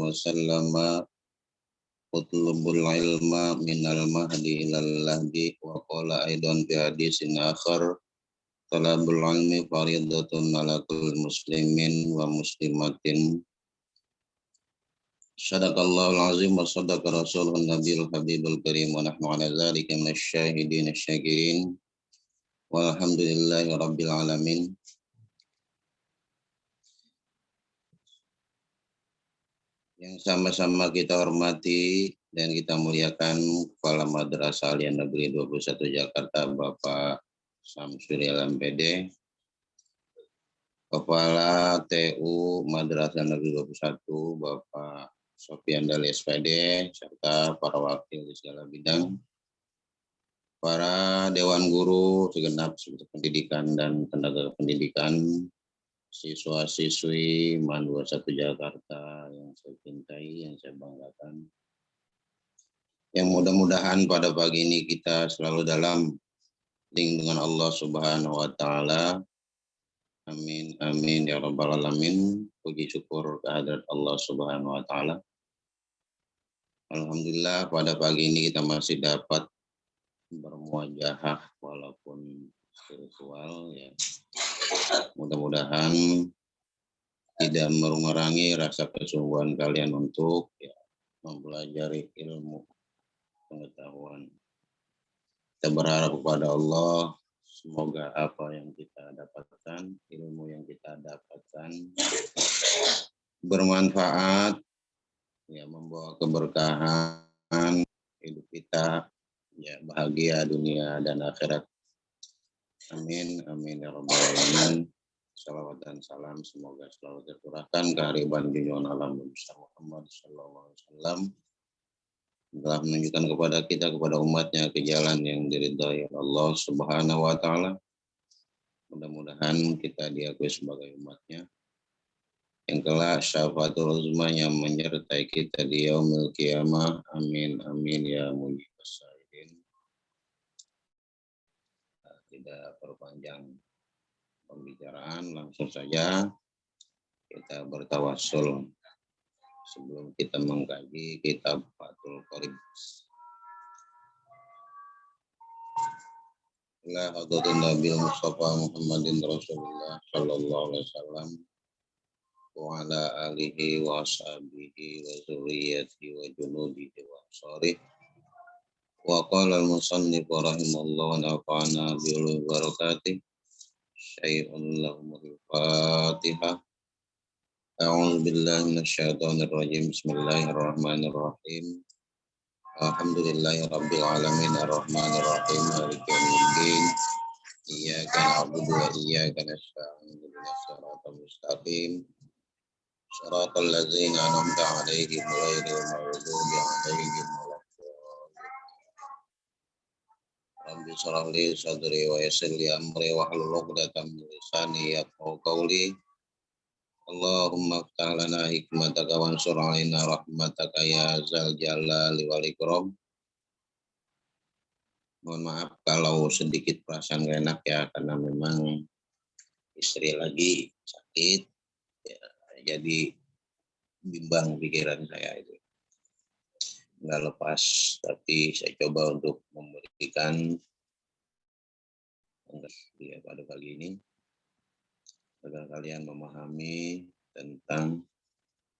wasallam utlubul ilma minal mahdi ilal lahdi wa qala aidan fi hadisin akhar talabul ilmi faridatun ala kulli muslimin wa muslimatin. Sadaqallahul azim wa sadaqa rasulun nabiyul habibul karim wa nahnu ala dzalika minasyahidin asyakirin walhamdulillahi rabbil alamin. Yang sama-sama kita hormati dan kita muliakan Kepala Madrasah Aliyah Negeri 21 Jakarta Bapak Samsuri LMPD, Kepala TU Madrasah Negeri 21 Bapak Sofian Dali SPD, serta para wakil di segala bidang, para dewan guru segenap pendidikan dan tenaga pendidikan, siswa-siswi MAN 21 Jakarta yang saya cintai, yang saya banggakan. Yang mudah-mudahan pada pagi ini kita selalu dalam lindungan Allah Subhanahu wa taala. Amin amin ya rabbal alamin. Puji syukur kehadirat Allah Subhanahu wa taala. Alhamdulillah pada pagi ini kita masih dapat bermuajahah walaupun virtual ya. Mudah-mudahan tidak mengurangi rasa kesungguhan kalian untuk ya, mempelajari ilmu pengetahuan. Kita berharap kepada Allah, semoga apa yang kita dapatkan, ilmu yang kita dapatkan bermanfaat, ya, membawa keberkahan hidup kita, ya, bahagia dunia dan akhirat. Amin amin ya rabbal alamin. Salawat dan salam semoga selalu tercurahkan kehariban junjungan alam Muhammad sallallahu alaihi wasallam telah menunjukkan kepada kita, kepada umatnya ke jalan yang diridhai Allah Subhanahu wa taala. Mudah-mudahan kita diakui sebagai umatnya yang kelak syafaatul uzma yang menyertai kita di yaumil qiyamah. Amin amin ya mujibas sa'ilin. Tidak perpanjang pembicaraan, langsung saja kita bertawassul sebelum kita mengkaji kitab Fathul Qorib. Ila hadratin Nabi Mustafa Muhammadin Rasulullah sallallahu alaihi wasallam wa ala alihi wa ashabihi wa zurriyyatihi wa junudihi wa ansarihi. Wa qala al-musannif rahimallahu wa nafa'ana bi ulumil barakatih. Syai'un lahumul Fatihah. A'udzu billahi minasyaitonir rajim. Bismillahirrahmanirrahim. Alhamdulillahirabbil alamin arrahmanir rahim maliki yaumiddin. Iyyaka na'budu wa iyyaka nasta'in. Ihdinas siratal mustaqim. Shiratal ladzina an'amta 'alaihim ghairil maghdubi 'alaihim waladdallin. Rabbi shrah li sadri wa yassir li amri wahlul 'uqdatam min lisani yafqahu qawli. Allahumma ftah lana hikmataka wansur alaina rahmataka ya zal jalali wal ikram. Mohon maaf kalau sedikit perasaan gak enak ya, karena memang istri lagi sakit ya, jadi bimbang pikiran saya itu. Nggak lepas, tapi saya coba untuk memberikan ya, pada pagi ini agar kalian memahami tentang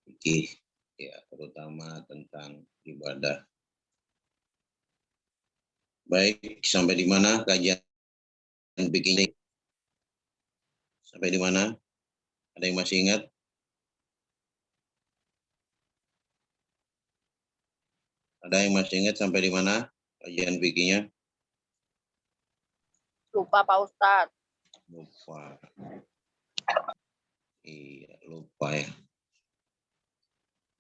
fikih, ya, terutama tentang ibadah. Baik, sampai di mana kajian fikih ini? Sampai di mana? Ada yang masih ingat? Ada yang masih ingat sampai di mana kajian fikihnya? Lupa Pak Ustadz. Lupa. Iya, lupa ya.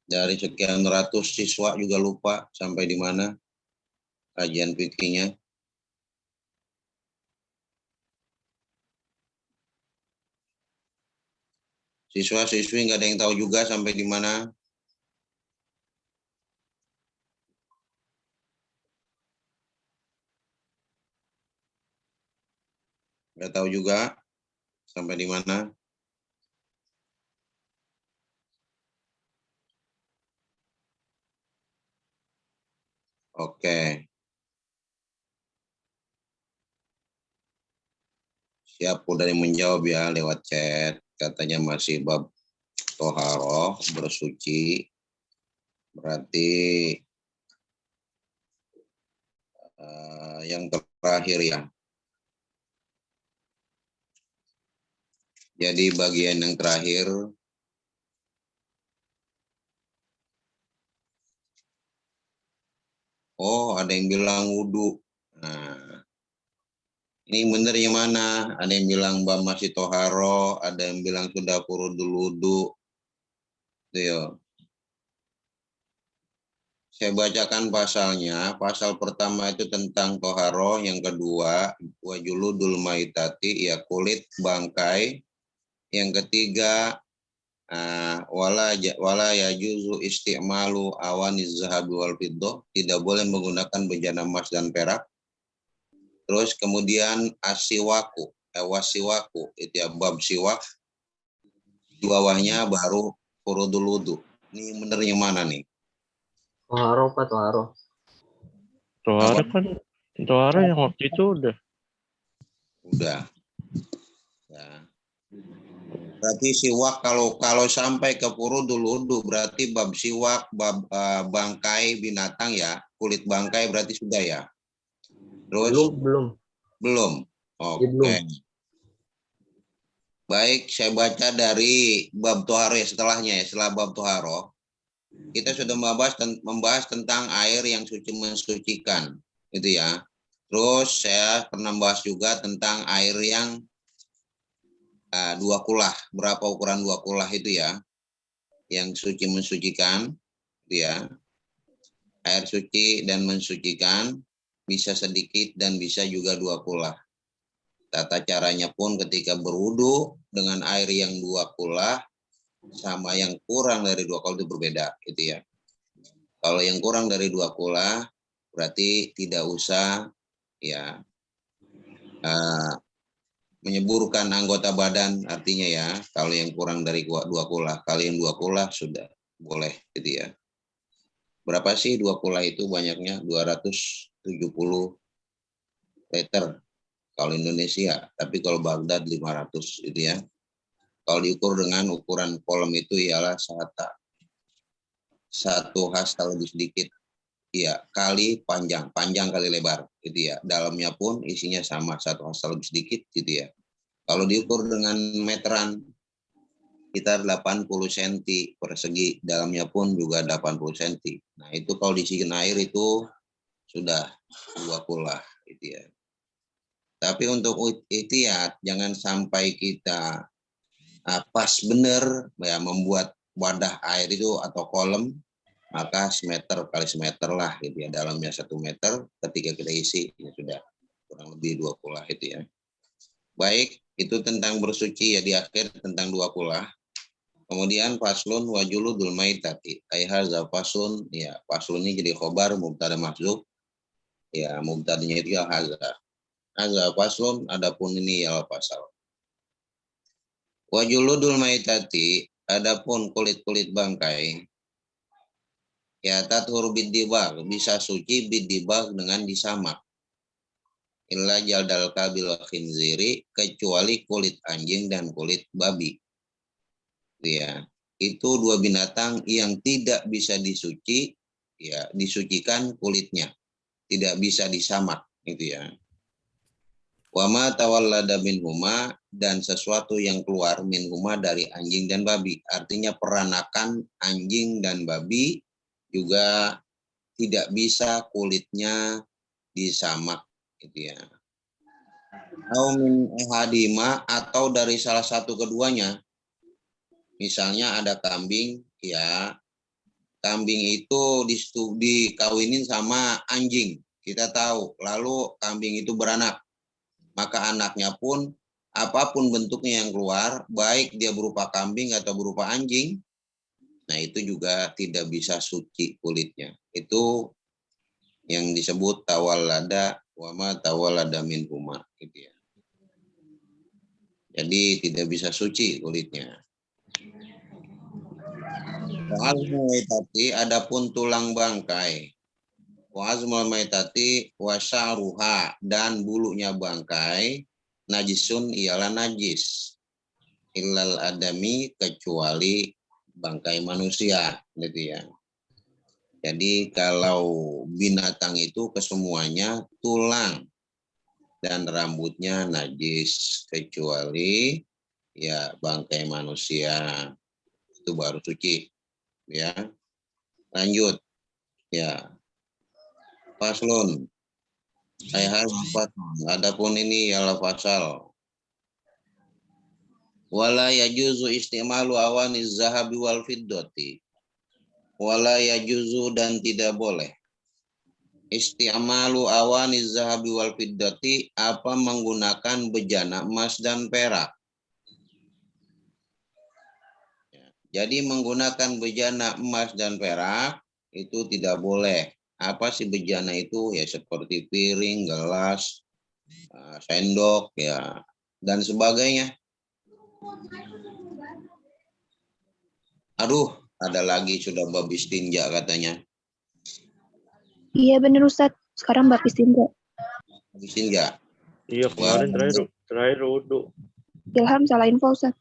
Dari sekian ratus siswa juga lupa sampai di mana kajian fikihnya. Siswa-siswi nggak ada yang tahu juga sampai di mana. Nggak tahu juga sampai di mana. Oke. Siap udah yang menjawab ya lewat chat. Katanya masih bab toharoh, bersuci. Berarti yang terakhir ya. Jadi bagian yang terakhir, oh ada yang bilang wudhu. Nah, ini bener yang mana? Ada yang bilang bab masih toharo, ada yang bilang sudah furudul wudhu. Itu ya. Saya bacakan pasalnya. Pasal pertama itu tentang toharo, yang kedua wajuludul maitati, ya kulit bangkai. Yang ketiga wala yajuzu isti'malu awaniz zahabi wal fiddah, tidak boleh menggunakan bejana emas dan perak. Terus kemudian asiwaku, wasiwaku, itu ya bab siwak. Di bawahnya baru furudul wudu. Ini bener yang mana nih? Toharo Pak, toharo. Tohara kan, tohara yang waktu itu udah. Ya. Berarti siwak kalau sampai ke furudul wudu berarti bab siwak, bab bangkai binatang ya, kulit bangkai berarti sudah ya. Terus belum. Oke. Belum. Baik, saya baca dari bab toharo ya, setelahnya ya, setelah bab toharo. Kita sudah membahas tentang air yang suci mensucikan, gitu ya. Terus saya pernah membahas juga tentang air yang dua kulah, berapa ukuran dua kulah itu ya, yang suci mensucikan, gitu ya. Air suci dan mensucikan bisa sedikit dan bisa juga dua kulah. Tata caranya pun ketika berwudu dengan air yang dua kulah sama yang kurang dari dua kulah itu berbeda, gitu ya. Kalau yang kurang dari dua kulah berarti tidak usah ya menyeburkan anggota badan, artinya ya kalau yang kurang dari dua kulah. Kalau yang dua kulah sudah boleh, gitu ya. Berapa sih dua kulah itu? Banyaknya 270 liter kalau Indonesia, tapi kalau Baghdad 500, gitu ya. Kalau diukur dengan ukuran kolam itu ialah satu hasta lebih sedikit, ya, kali panjang kali lebar, gitu ya. Dalamnya pun isinya sama, satu hasta lebih sedikit, gitu ya. Kalau diukur dengan meteran, sekitar 80 cm persegi, dalamnya pun juga 80 cm. Nah itu kalau diisikan air itu sudah dua kulah, gitu ya. Tapi untuk ihtiyat jangan sampai kita pas benar ya membuat wadah air itu atau kolam, maka semeter kali semeter lah, gitu ya. Dalamnya 1 meter, ketika kita isi ya sudah kurang lebih dua kulah, itu ya. Baik, itu tentang bersuci ya, di akhir tentang dua kulah. Kemudian faslun wajuludul maitati, ayhaza faslun, ya faslun ini jadi khobar mubtada mahdzuf, ya mubtadanya itu ya haza. Haza faslun, adapun ini ya pasal. Wajuludul maitati, adapun kulit-kulit bangkai, ya tathur bidibag, bisa suci bidibag dengan disamak. Illa jaldal kabil khinziri, kecuali kulit anjing dan kulit babi. Ya, itu dua binatang yang tidak bisa disuci, ya disucikan kulitnya, tidak bisa disamak, gitu ya. Wama tawallada minhuma, dan sesuatu yang keluar minhuma dari anjing dan babi. Artinya peranakan anjing dan babi juga tidak bisa kulitnya disamak, gitu ya. Atau dari salah satu keduanya. Misalnya ada kambing, ya kambing itu dikawinin sama anjing, kita tahu. Lalu kambing itu beranak, maka anaknya pun apapun bentuknya yang keluar, baik dia berupa kambing atau berupa anjing, nah itu juga tidak bisa suci kulitnya. Itu yang disebut tawallada wama tawallada minhuma, gitu ya. Jadi tidak bisa suci kulitnya. Soal tapi adapun tulang bangkai, Wa azmul maitati wa sya'ruha, dan bulunya bangkai najisun ialah najis. Illal adami, kecuali bangkai manusia, gitu ya. Jadi kalau binatang itu kesemuanya tulang dan rambutnya najis, kecuali ya bangkai manusia, itu baru suci, ya. Lanjut, ya. Faslun. Adapun ini ialah pasal. Wala yajuzu istimalu awaniz zahabi wal fiddati. Wala yajuzu, dan tidak boleh. Istimalu awaniz zahabi wal fiddati, apa menggunakan bejana emas dan perak. Jadi menggunakan bejana emas dan perak itu tidak boleh. Apa sih bejana itu? Ya seperti piring, gelas, sendok, ya, dan sebagainya. Aduh, ada lagi sudah bab istinja katanya. Iya bener Ustadz. Sekarang bab istinja. Istinja. Iya, kemarin terakhir wudhu. Ilham salah info Ustadz.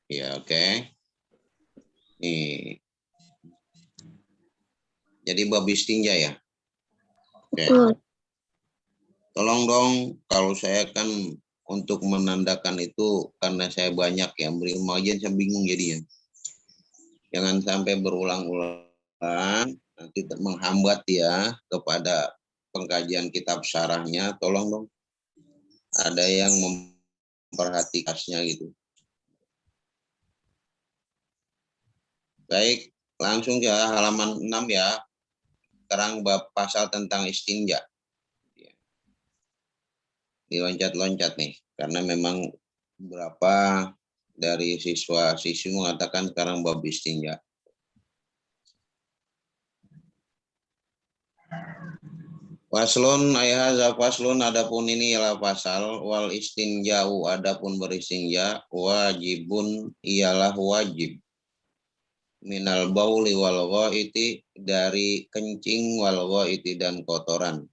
Ya, oke. Nih. Jadi bab istinja ya. Oke. Tolong dong, kalau saya kan untuk menandakan itu karena saya banyak yang beri ujian, saya bingung jadinya. Jangan sampai berulang-ulang, nanti menghambat ya kepada pengkajian kitab syarahnya. Tolong dong, ada yang memperhatikannya gitu. Baik, langsung ya halaman 6 ya. Sekarang bab pasal tentang istinja. Diloncat-loncat nih, karena memang beberapa dari siswa-siswi mengatakan sekarang bab istinja. Faslun ayhaza faslun, adapun ini ialah pasal, wal istinja'u, adapun beristinja, wajibun ialah wajib, minal bauli wal ghaiti, dari kencing wal ghaiti dan kotoran.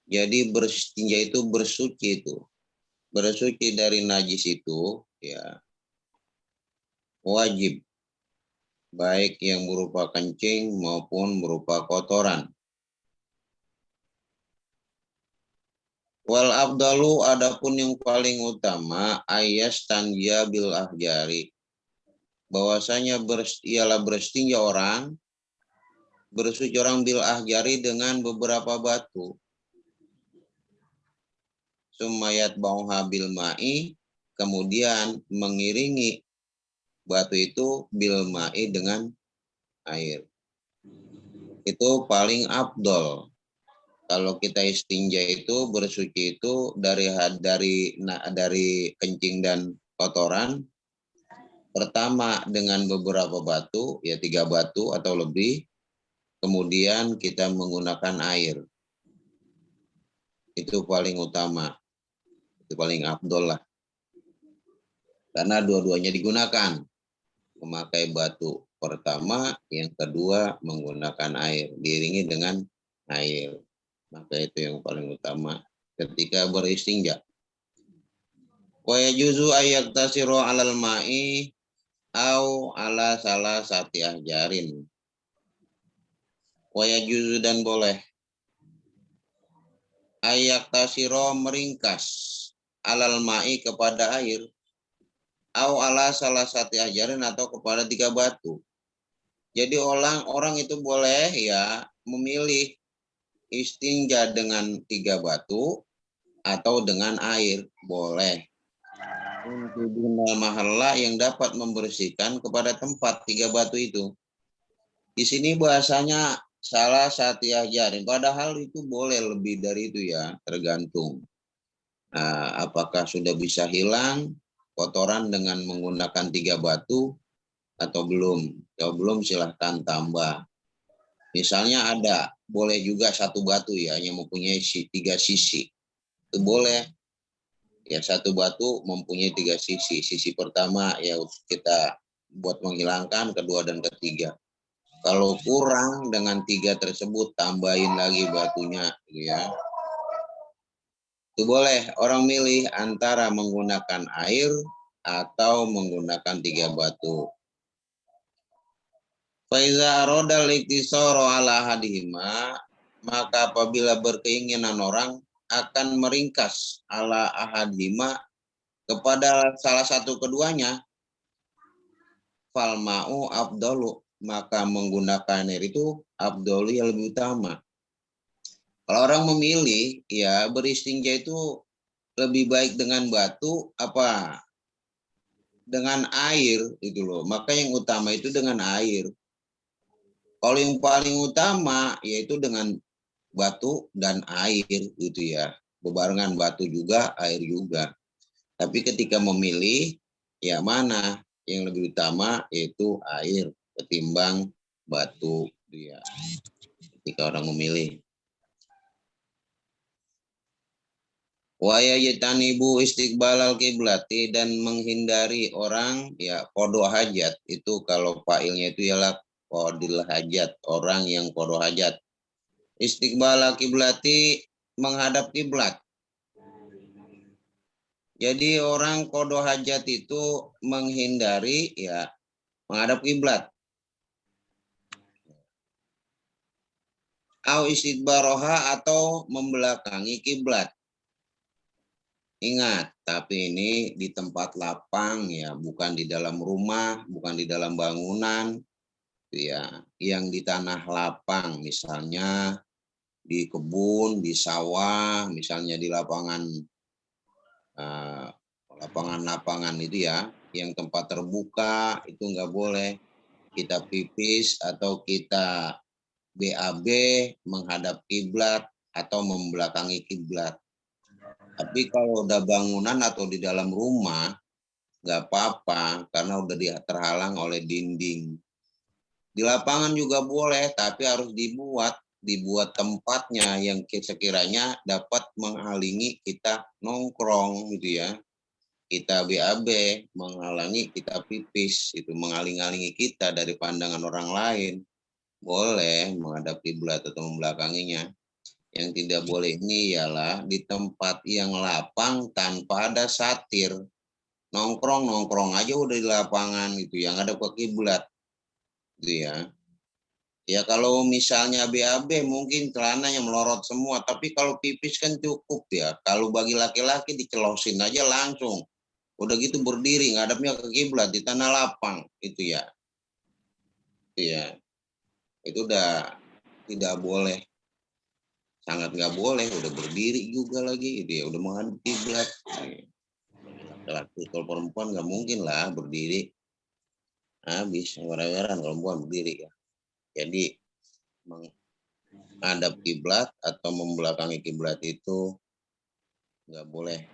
Jadi beristinja itu bersuci itu. Bersuci dari najis itu ya wajib, baik yang berupa kencing maupun berupa kotoran. Wal afdalu, adapun yang paling utama, ayas tanja bil ahjari, bahwasanya ialah beristinja orang, bersuci orang bil ahjari dengan beberapa batu. Sumayat bauha bil ma'i, kemudian mengiringi batu itu bil ma'i dengan air. Itu paling afdol. Kalau kita istinja itu bersuci itu dari kencing dan kotoran. Pertama dengan beberapa batu, ya 3 batu atau lebih. Kemudian kita menggunakan air. Itu paling utama. Itu paling afdol lah. Karena dua-duanya digunakan. Memakai batu pertama, yang kedua menggunakan air. Diiringi dengan air. Maka itu yang paling utama ketika beristinja. Wa yajuzu ayaktasiru 'alal ma'i au 'ala salah sati ahjarin. Wa yajuzu, dan boleh, ayaktasiru, meringkas, 'alal ma'i, kepada air, au 'ala salah sati ahjarin, atau kepada 3 batu. Jadi orang itu boleh ya memilih istinja dengan 3 batu atau dengan air, boleh. Untuk mahalla, yang dapat membersihkan kepada tempat 3 batu itu. Di sini bahasanya salah satu ahjarin, padahal itu boleh lebih dari itu ya, tergantung. Nah, apakah sudah bisa hilang kotoran dengan menggunakan 3 batu atau belum? Kalau belum silahkan tambah. Misalnya ada, boleh juga 1 batu ya, yang mempunyai 3 sisi. Itu boleh. Ya 1 batu mempunyai 3 sisi. Sisi pertama ya kita buat menghilangkan, kedua dan ketiga. Kalau kurang dengan 3 tersebut, tambahin lagi batunya, gitu ya. Itu boleh orang milih antara menggunakan air atau menggunakan 3 batu. Faiza rodal iktisoro ala hadihima, maka apabila berkeinginan orang akan meringkas ala ahadihima kepada salah satu keduanya, falma'u afdalu, maka menggunakan air itu afdalu yang lebih utama. Kalau orang memilih, ya beristinja itu lebih baik dengan batu apa dengan air itu loh. Maka yang utama itu dengan air. Kalau yang paling utama yaitu dengan batu dan air gitu ya. Bebarengan batu juga, air juga. Tapi ketika memilih, ya mana yang lebih utama yaitu air ketimbang batu gitu ya. Ketika orang memilih. Wa yajtanibu istiqbalal kiblati, dan menghindari orang ya qada hajat itu kalau fa'ilnya itu ialah qadil hajat, orang yang qada hajat. Istiqbalal kiblati, menghadap kiblat. Jadi orang qada hajat itu menghindari ya menghadap kiblat. Au istidbaroha, atau membelakangi kiblat. Ingat, tapi ini di tempat lapang ya, bukan di dalam rumah, bukan di dalam bangunan, ya, yang di tanah lapang, misalnya di kebun, di sawah, misalnya di lapangan, lapangan-lapangan itu ya, yang tempat terbuka itu nggak boleh kita pipis atau kita BAB menghadap kiblat atau membelakangi kiblat. Tapi kalau udah bangunan atau di dalam rumah, nggak apa-apa karena udah terhalang oleh dinding. Di lapangan juga boleh, tapi harus dibuat tempatnya yang sekiranya dapat menghalangi kita nongkrong gitu ya. Kita BAB, menghalangi kita pipis, itu menghalang-halangi kita dari pandangan orang lain. Boleh menghadap kiblat atau membelakanginya. Yang tidak boleh ini ialah di tempat yang lapang tanpa ada satir. Nongkrong aja udah di lapangan itu yang ada ke kiblat. Gitu ya. Ya kalau misalnya BAB mungkin celananya melorot semua, tapi kalau pipis kan cukup ya. Kalau bagi laki-laki dicelosin aja langsung. Udah gitu berdiri ngadapnya ke kiblat di tanah lapang itu ya. Itu ya. Itu udah tidak boleh. Sangat nggak boleh, udah berdiri juga lagi, dia udah menghadap kiblat. Laki-laki, kalau perempuan nggak mungkin lah berdiri, habis gara-gara perempuan berdiri ya. Jadi menghadap kiblat atau membelakangi kiblat itu nggak boleh.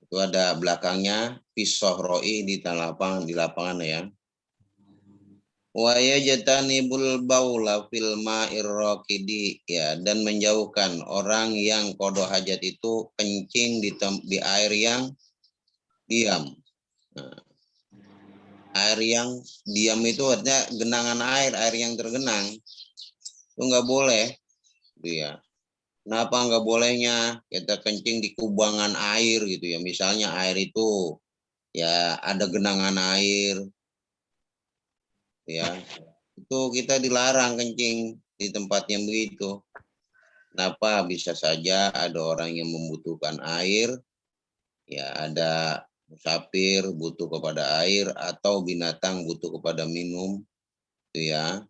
Itu ada belakangnya pisah roi di lapangan ya. Wa yajtanibul baula fil ma'ir raqidi, ya, dan menjauhkan orang yang qada hajat itu kencing di air yang diam. Nah, air yang diam itu artinya genangan air yang tergenang. Itu nggak boleh. Gitu ya. Kenapa nggak bolehnya kita kencing di kubangan air gitu ya. Misalnya air itu ya ada genangan air ya. Itu kita dilarang kencing di tempat yang begitu. Kenapa? Bisa saja ada orang yang membutuhkan air, ya ada musafir butuh kepada air atau binatang butuh kepada minum, itu ya.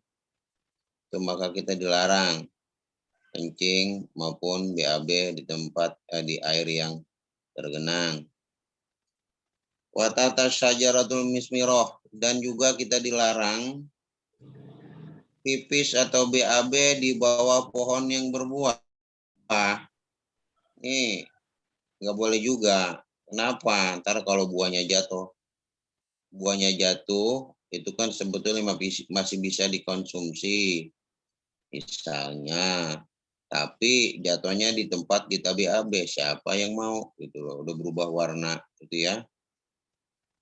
Itu maka kita dilarang kencing maupun BAB di tempat di air yang tergenang. Watata syajaratul mismiroh, dan juga kita dilarang pipis atau BAB di bawah pohon yang berbuah. Ini nggak boleh juga. Kenapa? Ntar kalau buahnya jatuh itu kan sebetulnya masih bisa dikonsumsi. Misalnya, tapi jatuhnya di tempat kita BAB, siapa yang mau? Gitu loh, udah berubah warna gitu ya.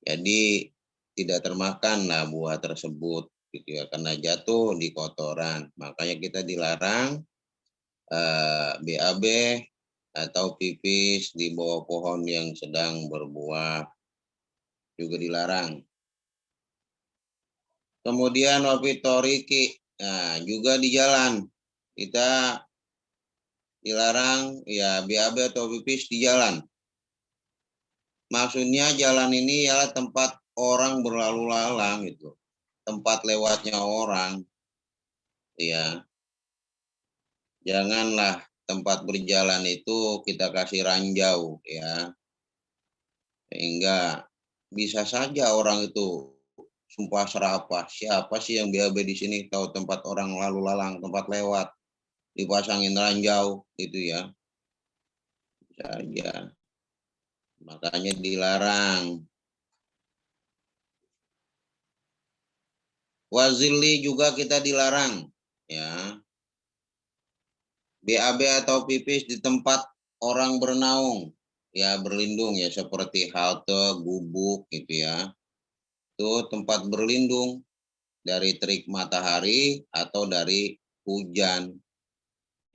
Jadi tidak termakan lah buah tersebut gitu ya, karena jatuh di kotoran. Makanya kita dilarang BAB atau pipis di bawah pohon yang sedang berbuah, juga dilarang. Kemudian wafitoriki, nah juga di jalan kita dilarang ya BAB atau pipis di jalan. Maksudnya jalan ini ialah tempat orang berlalu lalang gitu, tempat lewatnya orang, ya. Janganlah tempat berjalan itu kita kasih ranjau, ya, sehingga bisa saja orang itu sumpah serapah. Siapa sih yang BAB di sini tahu tempat orang lalu lalang, tempat lewat, dipasangin ranjau gitu ya. Bisa aja. Makanya dilarang. Wazili juga kita dilarang, ya. BAB atau pipis di tempat orang bernaung, ya berlindung ya seperti halte, gubuk gitu ya. Itu tempat berlindung dari terik matahari atau dari hujan.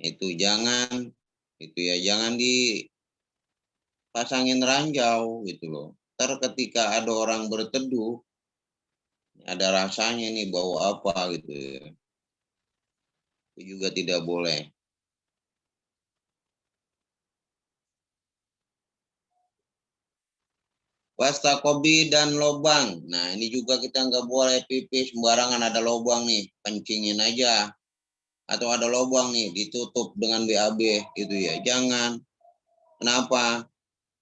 Itu jangan dipasangin ranjau gitu loh. Ntar ketika ada orang berteduh, ada rasanya nih bau apa gitu ya. Itu juga tidak boleh. Wastakobi dan lobang. Nah ini juga kita nggak boleh pipis sembarangan, ada lobang nih, kencingin aja. Atau ada lobang nih, ditutup dengan BAB gitu ya. Jangan. Kenapa?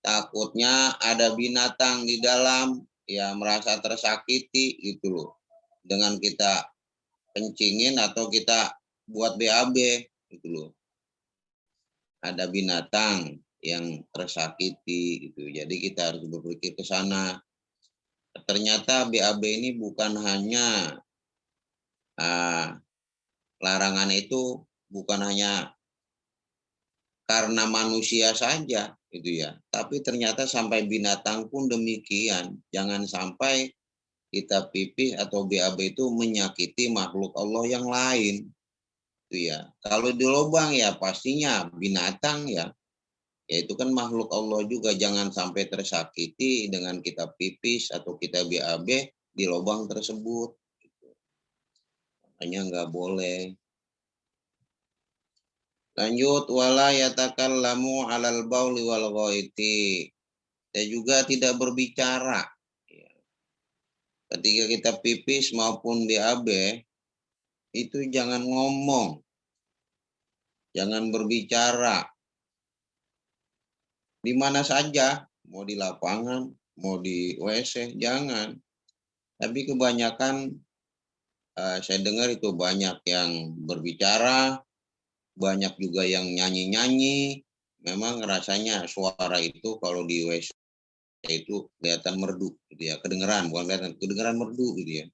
Takutnya ada binatang di dalam, ya merasa tersakiti gitu loh. Dengan kita kencingin atau kita buat BAB gitu loh. Ada binatang yang tersakiti gitu. Jadi kita harus berpikir ke sana. Ternyata BAB ini bukan hanya larangan itu bukan hanya karena manusia saja gitu ya, tapi ternyata sampai binatang pun demikian. Jangan sampai kita pipis atau BAB itu menyakiti makhluk Allah yang lain gitu ya. Kalau di lubang ya pastinya binatang ya, itu kan makhluk Allah juga. Jangan sampai tersakiti dengan kita pipis atau kita BAB di lubang tersebut. Makanya nggak boleh. Lanjut, wala yatakallamu alal bauli wal ghaiti. Dan juga tidak berbicara. Ketika kita pipis maupun BAB, itu jangan ngomong. Jangan berbicara. Di mana saja, mau di lapangan, mau di WC, jangan. Tapi kebanyakan saya dengar itu banyak yang berbicara, banyak juga yang nyanyi-nyanyi. Memang rasanya suara itu kalau di WC itu kelihatan merdu gitu ya, kedengeran, bukan kelihatan, kedengeran merdu gitu ya.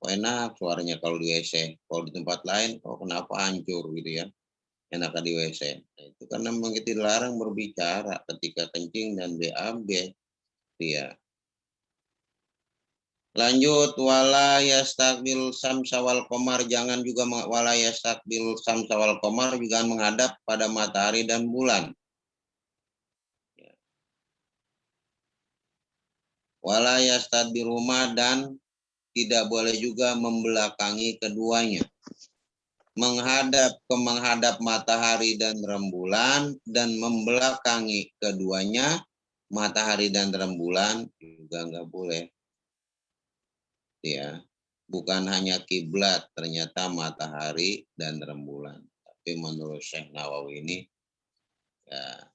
Kok enak suaranya kalau di WC, kalau di tempat lain kok kenapa hancur gitu ya, enakan di WC. Nah, itu karena memang kita dilarang berbicara ketika kencing dan BAB gitu ya. Lanjut, wala yastaqbil samsa wal qamar, jangan juga wala yastaqbil samsa wal qamar, juga menghadap pada matahari dan bulan. Wala yastadbiruma, dan tidak boleh juga membelakangi keduanya. Menghadap matahari dan rembulan dan membelakangi keduanya, matahari dan rembulan juga nggak boleh. Ya, bukan hanya kiblat, ternyata matahari dan rembulan. Tapi menurut Syekh Nawawi ini ya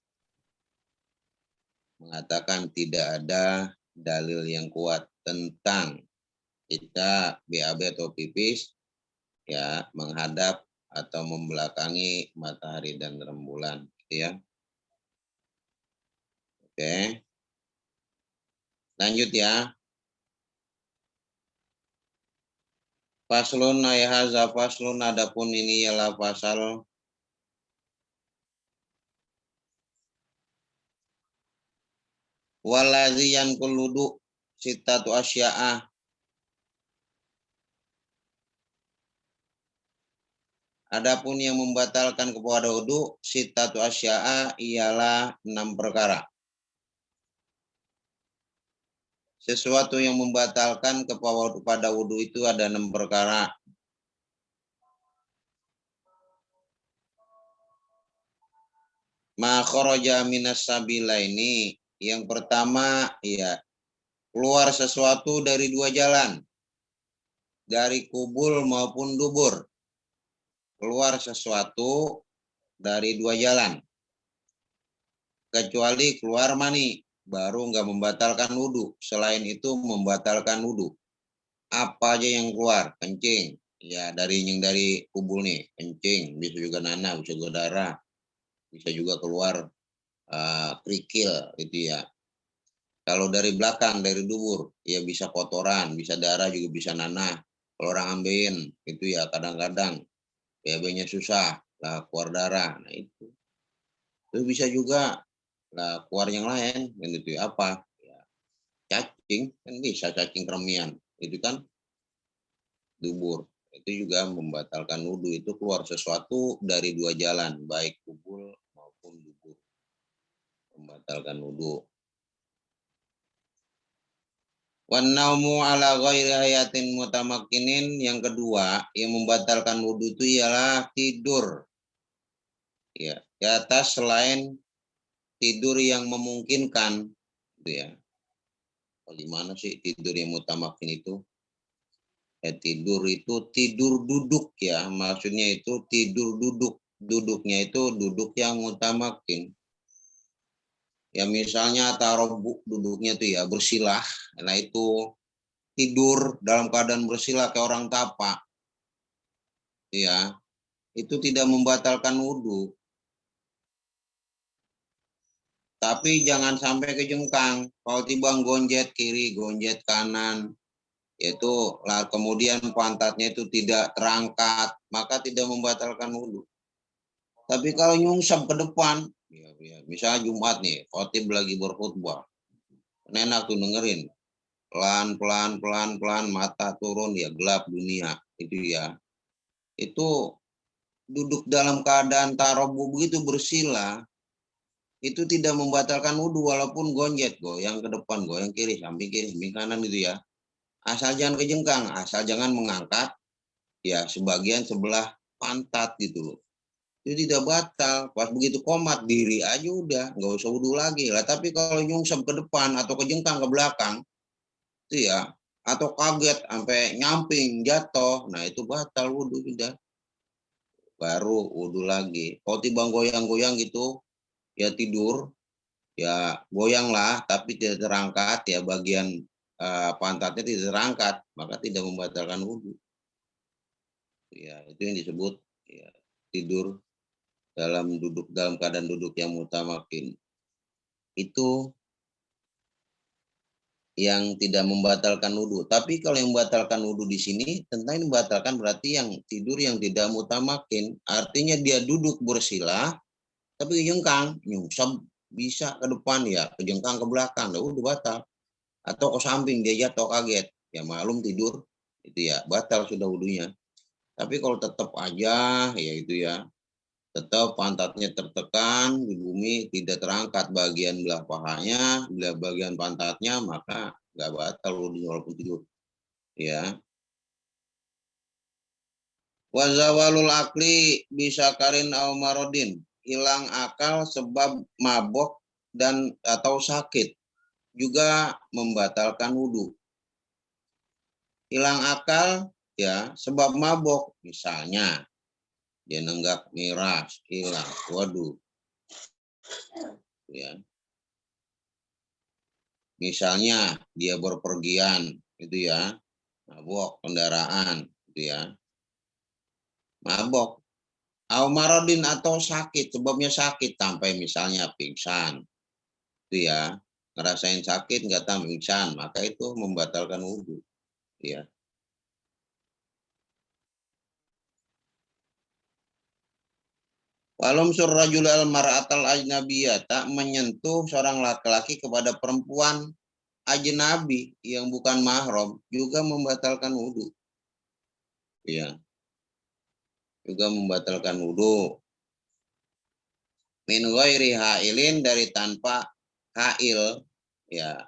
mengatakan tidak ada dalil yang kuat tentang kita BAB atau pipis ya menghadap atau membelakangi matahari dan rembulan gitu ya. Oke. Lanjut ya. Faslun ayhaza faslun, adapun ini ialah pasal walazi yang kuludu sitatu asya'ah, Adapun yang membatalkan kepada wudu sittatu asya'a ialah 6 perkara. Sesuatu yang membatalkan kepada wudu itu ada 6 perkara. Ma kharaja minas sabilaini, yang pertama ya keluar sesuatu dari 2 jalan, dari kubul maupun dubur. Keluar sesuatu dari 2 jalan, kecuali keluar mani, baru nggak membatalkan wudu. Selain itu membatalkan wudu. Apa aja yang keluar? Kencing, ya dari kubul nih, kencing, bisa juga nanah, bisa juga darah, bisa juga keluar kerikil itu ya. Kalau dari belakang, dari dubur, ya bisa kotoran, bisa darah, juga bisa nanah. Kalau orang ambeien, itu ya kadang-kadang BAB-nya susah, lah keluar darah. Nah itu. Itu bisa juga lah keluar yang lain, yang itu ya apa? Ya, cacing, kan bisa cacing kremian. Itu kan dubur. Itu juga membatalkan wudhu. Itu keluar sesuatu dari 2 jalan, baik kubul maupun dubur. Membatalkan wudhu. Wanaumu ala ghairi hayatin mutamakkinin, yang kedua yang membatalkan wudhu itu ialah tidur. Ya, di atas selain tidur yang memungkinkan, gitu ya. Bagaimana sih tidur yang mutamakin itu? Ya, tidur itu tidur duduk ya, maksudnya itu tidur duduk. Duduknya itu duduk yang mutamakin. Ya misalnya taruh duduknya itu ya bersilah, nah itu tidur dalam keadaan bersilah kayak orang tapak, ya itu tidak membatalkan wudhu. Tapi jangan sampai kejengkang. Kalau tiba gonjet kiri, gonjet kanan, yaitu lah kemudian pantatnya itu tidak terangkat, maka tidak membatalkan wudhu. Tapi kalau nyungsep ke depan, ya, misalnya Jumat nih, khotib lagi berkhutbah, enak tuh dengerin, pelan, mata turun, ya gelap dunia, itu ya. Itu duduk dalam keadaan tarobu begitu bersila, itu tidak membatalkan wudhu walaupun gonjet, goyang ke depan, goyang kiri, samping kanan itu ya. Asal jangan kejengkang, asal jangan mengangkat ya sebagian sebelah pantat gitu loh. Itu tidak batal. Pas begitu komat diri aja udah, nggak usah wudhu lagi lah. Tapi kalau nyungsep ke depan atau kejengkang ke belakang, itu ya, atau kaget sampai nyamping jatuh, nah itu batal wudhu sudah. Baru wudhu lagi. Kalau tiba goyang-goyang gitu, ya tidur, ya goyang lah, tapi tidak terangkat, ya bagian pantatnya tidak terangkat, maka tidak membatalkan wudhu. Ya, itu yang disebut ya, tidur dalam keadaan duduk yang mutamakin. Itu yang tidak membatalkan wudhu. Tapi kalau yang membatalkan wudhu di sini, tentang membatalkan berarti yang tidur yang tidak mutamakin. Artinya dia duduk bersila, tapi kejengkang, nyungsep bisa ke depan ya, kejengkang ke belakang, udah batal. Atau ke samping dia jatuh kaget, ya malum tidur, itu ya batal sudah wudhunya. Tapi kalau tetap aja, ya itu ya, tetap pantatnya tertekan di bumi, tidak terangkat bagian belah pahanya, belah bagian pantatnya, maka nggak batal wudhunya walaupun tidur. Ya. Wazawalul akli bisa karin au marodin, hilang akal sebab mabok dan atau sakit juga membatalkan wudhu. Hilang akal ya sebab mabok, misalnya dia nenggak miras, hilang, waduh, ya. Misalnya dia berpergian, itu ya, mabok kendaraan, itu ya, mabok. Marodin atau sakit, sebabnya sakit sampai misalnya pingsan, itu ya, ngerasain sakit nggak tahu pingsan, maka itu membatalkan wudhu, ya. Walum surrajul al mar'atal ajnabiyah, tak menyentuh seorang laki-laki kepada perempuan ajnabi yang bukan mahram juga membatalkan wudhu. Ya. juga membatalkan wudhu. Min ghairi hailin, dari tanpa hail, ya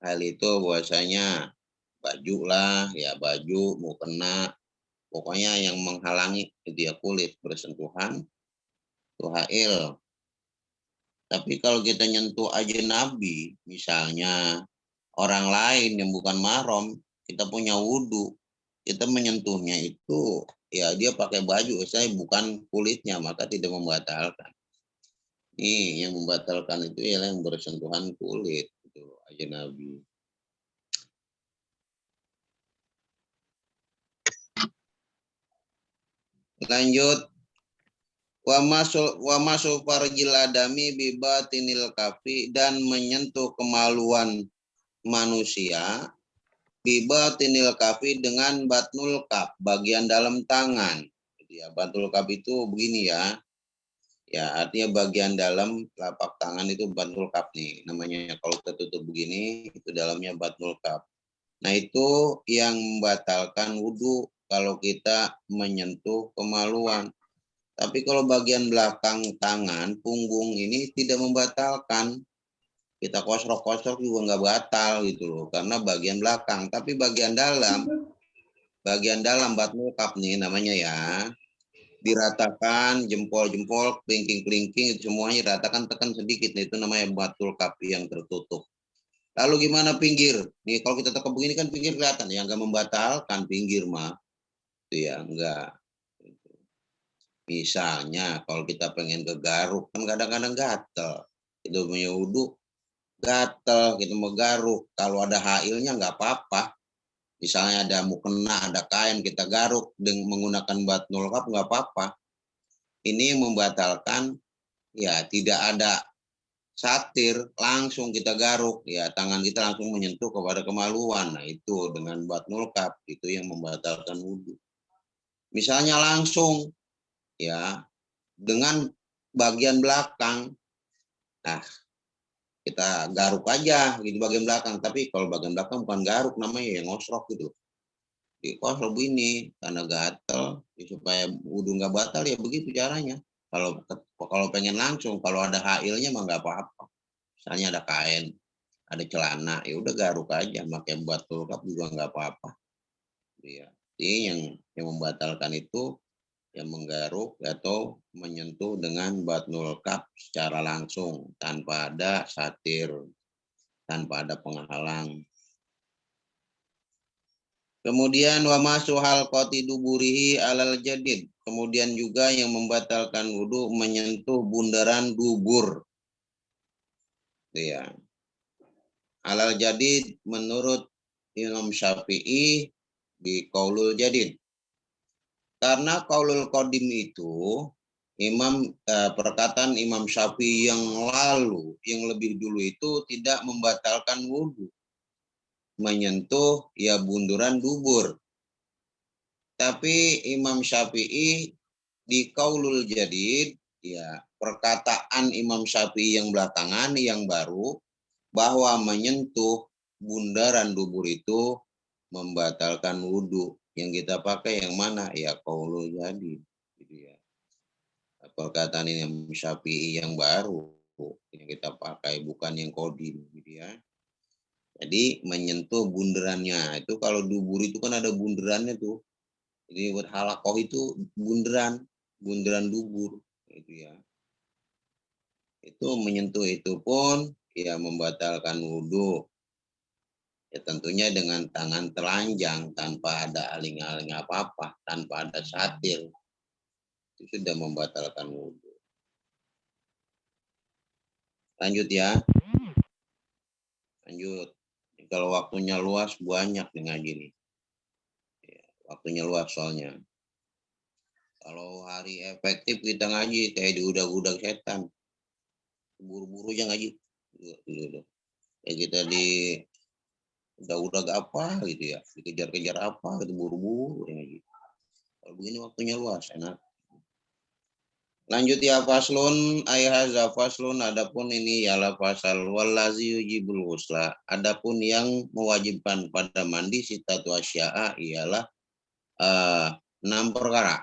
hail itu bahwasanya baju lah, ya baju mau kena, pokoknya yang menghalangi dia kulit bersentuhan itu hail. Tapi kalau kita nyentuh ajnabi, misalnya orang lain yang bukan mahram, kita punya wudhu, kita menyentuhnya itu ya dia pakai baju, saya bukan kulitnya, maka tidak membatalkan. Ini yang membatalkan itu ialah yang bersentuhan kulit, itu ajnabi. Lanjut, wa masu farjil adami bi batinil kafi, dan menyentuh kemaluan manusia bi batinil kafi dengan batnul kaf, bagian dalam tangan. Jadi ya, batnul kaf itu begini ya. Ya, artinya bagian dalam telapak tangan itu batnul kaf nih. Namanya kalau tertutup begini, itu dalamnya batnul kaf. Nah, itu yang membatalkan wudhu kalau kita menyentuh kemaluan. Tapi kalau bagian belakang tangan, punggung ini tidak membatalkan. Kita kosrok-kosrok juga nggak batal gitu loh, karena bagian belakang. Tapi bagian dalam batnul kaf nih namanya ya, diratakan jempol-jempol, kelingking-kelingking, itu semuanya ratakan, tekan sedikit, itu namanya batnul kaf yang tertutup. Lalu gimana pinggir? Nih kalau kita tekan begini kan pinggir kelihatan, ya nggak membatalkan pinggir mah, itu ya enggak. Misalnya kalau kita pengen ke garuk, kan kadang-kadang gatel, itu punya wudhu gatel, kita mau garuk, kalau ada hailnya nggak apa-apa. Misalnya ada mukena, ada kain, kita garuk dengan menggunakan batnul kaf nggak apa-apa. Ini membatalkan, ya tidak ada satir, langsung kita garuk, ya tangan kita langsung menyentuh kepada kemaluan. Nah itu dengan batnul kaf, itu yang membatalkan wudhu. Misalnya langsung, ya dengan bagian belakang, nah kita garuk aja gitu bagian belakang. Tapi kalau bagian belakang bukan garuk, namanya yang ngosrok gitu. Di kosrok ini karena gatel, ya supaya wudhu nggak batal, ya begitu caranya. Kalau pengen langsung, kalau ada hailnya mah nggak apa-apa. Misalnya ada kain, ada celana, ya udah garuk aja, pakai batnul kaf juga nggak apa-apa. Ya, jadi yang membatalkan itu yang menggaruk atau menyentuh dengan batnul kaf secara langsung tanpa ada satir, tanpa ada penghalang. Kemudian wa masu halqati duburihi alal jadid. Kemudian juga yang membatalkan wudhu menyentuh bundaran dubur. Ya. Alal jadid menurut Imam Syafi'i di qaulul jadid. Karena qaulul qadim itu perkataan Imam Syafi'i yang lalu, yang lebih dulu itu tidak membatalkan wudhu. Menyentuh ya bundaran dubur. Tapi Imam Syafi'i di qaulul jadid, ya perkataan Imam Syafi'i yang belakangan, yang baru, bahwa menyentuh bundaran dubur itu membatalkan wudhu. Yang kita pakai yang mana? Ya qaulul jadid. Gitu ya. Perkataan Imam Syafi'i yang baru yang kita pakai, bukan yang qadim, gitu ya. Jadi menyentuh bundarannya itu, kalau dubur itu kan ada bundarannya tuh. Jadi buat halakoh itu bundaran dubur, gitu ya. Itu menyentuh itu pun ya membatalkan wudhu. Ya tentunya dengan tangan telanjang tanpa ada aling-aling apa-apa, tanpa ada satir, itu sudah membatalkan wudhu. Lanjut ya. Lanjut. Kalau waktunya luas banyak nih ngaji nih. Ya, waktunya luas soalnya. Kalau hari efektif kita ngaji kayak diudag-udag setan. Buru-buru aja ngaji. Ya kita di udag-udag apa gitu ya. Dikejar-kejar apa gitu, buru-buru ya ngaji. Kalau begini waktunya luas, enak. Lanjut ya, faslun ayhaza faslun, adapun ini ialah fasal wallazi yujibul ghusla, adapun yang mewajibkan pada mandi sitatu asya'a ialah 6 perkara.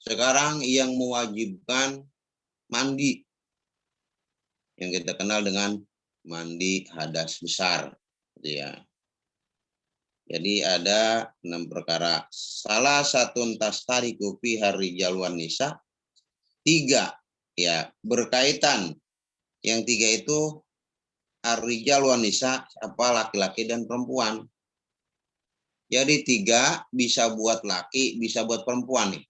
Sekarang yang mewajibkan mandi, yang kita kenal dengan mandi hadas besar, gitu ya. Jadi ada 6 perkara. Salah satu tastariku fi harrijal wan nisa. 3 ya berkaitan. Yang 3 itu harrijal wan nisa, apa laki-laki dan perempuan. Jadi 3 bisa buat laki, bisa buat perempuan nih.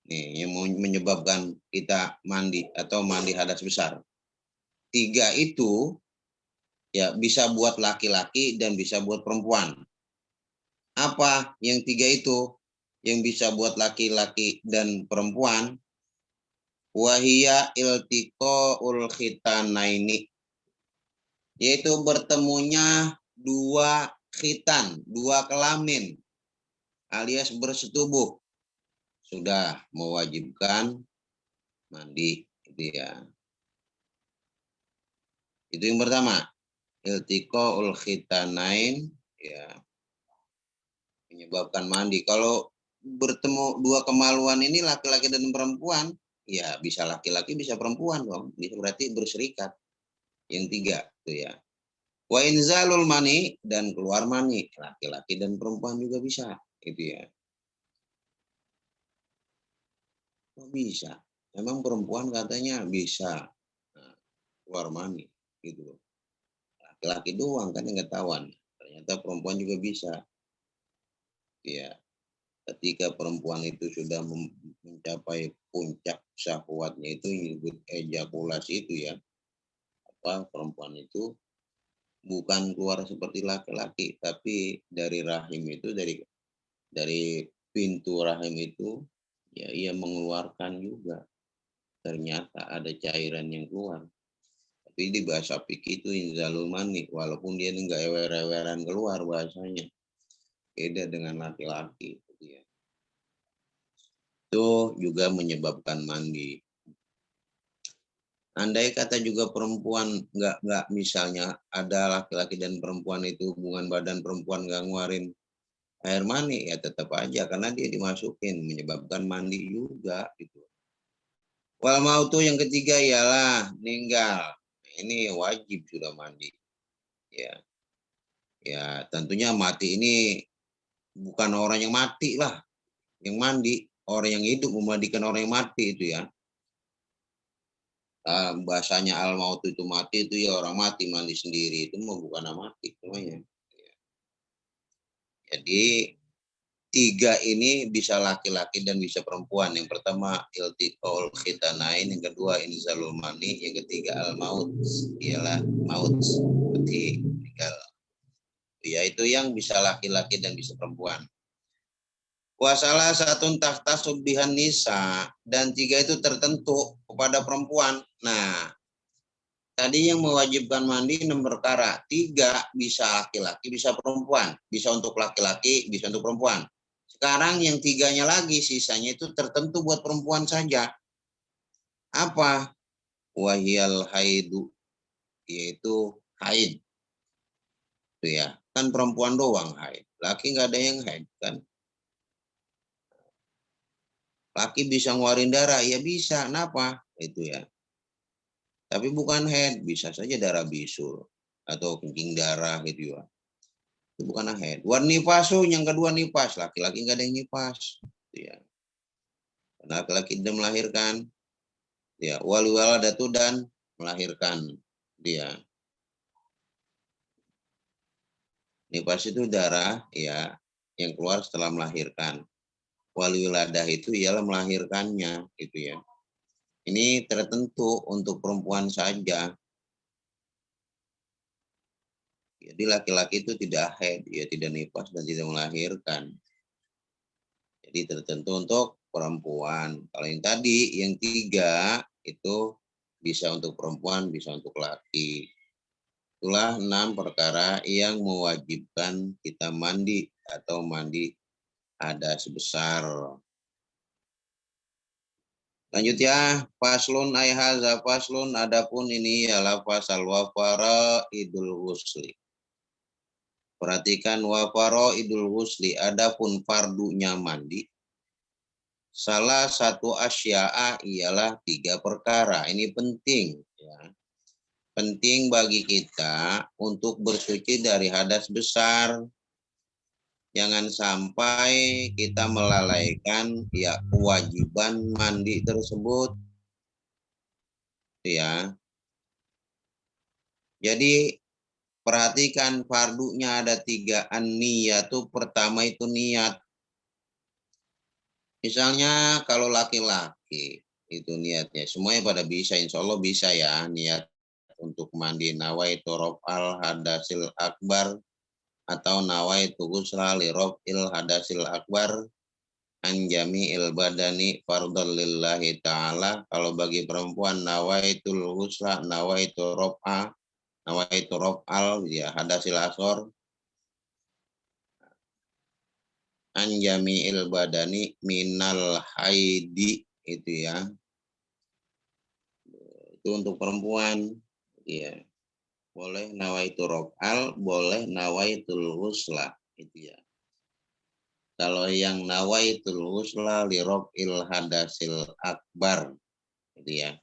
Nih yang menyebabkan kita mandi atau mandi hadas besar. 3 itu ya bisa buat laki-laki dan bisa buat perempuan. Apa yang 3 itu yang bisa buat laki-laki dan perempuan? Wahia iltiqaul khitanaini, yaitu bertemunya 2 khitan, 2 kelamin alias bersetubuh, sudah mewajibkan mandi, itu ya. Itu yang pertama, iltiqaul khitanain ya, menyebabkan mandi. Kalau bertemu 2 kemaluan ini laki-laki dan perempuan, ya bisa laki-laki bisa perempuan dong. Bisa berarti berserikat. Yang 3 tuh ya. Wa inzalul mani, dan keluar mani, laki-laki dan perempuan juga bisa, itu ya. Kok bisa? Memang perempuan katanya bisa keluar mani, gitu. Laki-laki doang kan yang ketahuan. Ternyata perempuan juga bisa. Ya, ketika perempuan itu sudah mencapai puncak syahwatnya itu disebut ejakulasi itu ya. Apa perempuan itu bukan keluar seperti laki-laki, tapi dari rahim itu, dari pintu rahim itu ya ia mengeluarkan juga. Ternyata ada cairan yang keluar. Tapi di bahasa fikih itu inzalul mani, walaupun dia enggak ewer-eweran keluar bahasanya. Beda dengan laki-laki. Ya. Itu juga menyebabkan mandi. Andai kata juga perempuan nggak misalnya ada laki-laki dan perempuan itu hubungan badan, perempuan nggak ngeluarin air mani, ya tetap aja karena dia dimasukin menyebabkan mandi juga gitu. Wal mautu yang ketiga ialah meninggal. Ini wajib sudah mandi. Ya. Ya, tentunya mati ini bukan orang yang mati lah yang mandi, orang yang hidup memandikan orang yang mati itu ya. Bahasanya al maut itu mati itu ya orang mati mandi sendiri, itu mah bukan mati namanya. Jadi 3 ini bisa laki-laki dan bisa perempuan. Yang pertama iltiqaul khitanain, yang kedua inzalul mani, yang ketiga al maut, ialah maut, mati, meninggal. Ya itu yang bisa laki-laki dan bisa perempuan. Wasalah satu tahta subihan nisa, dan 3 itu tertentu kepada perempuan. Nah, tadi yang mewajibkan mandi 6 perkara. 3 bisa laki-laki, bisa perempuan. Bisa untuk laki-laki, bisa untuk perempuan. Sekarang yang 3-nya lagi, sisanya itu tertentu buat perempuan saja. Apa? Wahiyal haidu, yaitu haid. Itu ya, kan perempuan doang haid. Laki nggak ada yang haid kan. Laki bisa ngeluarin darah, ya bisa. Kenapa? Itu ya. Tapi bukan haid, bisa saja darah bisul atau kencing darah gitu ya. Itu bukan haid. Wan nifasu, yang kedua nifas, laki-laki nggak ada yang nifas. Gitu ya. Karena laki-laki tidak melahirkan, ya wal waladatu, dan melahirkan dia. Nifas itu darah ya yang keluar setelah melahirkan. Wal wiladah itu ialah melahirkannya gitu ya. Ini tertentu untuk perempuan saja. Jadi laki-laki itu tidak haid, ya tidak nifas dan tidak melahirkan. Jadi tertentu untuk perempuan. Kalau yang tadi, yang 3 itu bisa untuk perempuan, bisa untuk laki. Itulah 6 perkara yang mewajibkan kita mandi atau mandi hadas besar. Lanjut ya, faslun ayhaza faslun, adapun ini ialah fasal wafara idul husli. Perhatikan wafara idul husli, adapun fardunya mandi. Salah satu asya'a ialah 3 perkara. Ini penting ya. Penting bagi kita untuk bersuci dari hadas besar. Jangan sampai kita melalaikan ya kewajiban mandi tersebut ya. Jadi perhatikan fardunya ada 3 an-niyat tuh. Pertama itu niat. Misalnya kalau laki-laki itu niatnya semuanya pada bisa, insya Allah bisa ya, niat untuk mandi nawaitu raf'al hadasil akbar atau nawaitu ghusla li raf'il hadasil akbar an jami'il badani fardhon lillahi ta'ala. Kalau bagi perempuan nawaitul ghusla nawaitu raf'al ya hadasil asghar an jami'il badani minal haidi, itu ya. Itu untuk perempuan ya. Boleh nawaitu raf'al, boleh nawaitul ghusla, itu ya. Kalau yang nawaitul ghusla li raf'il hadasil akbar, itu ya.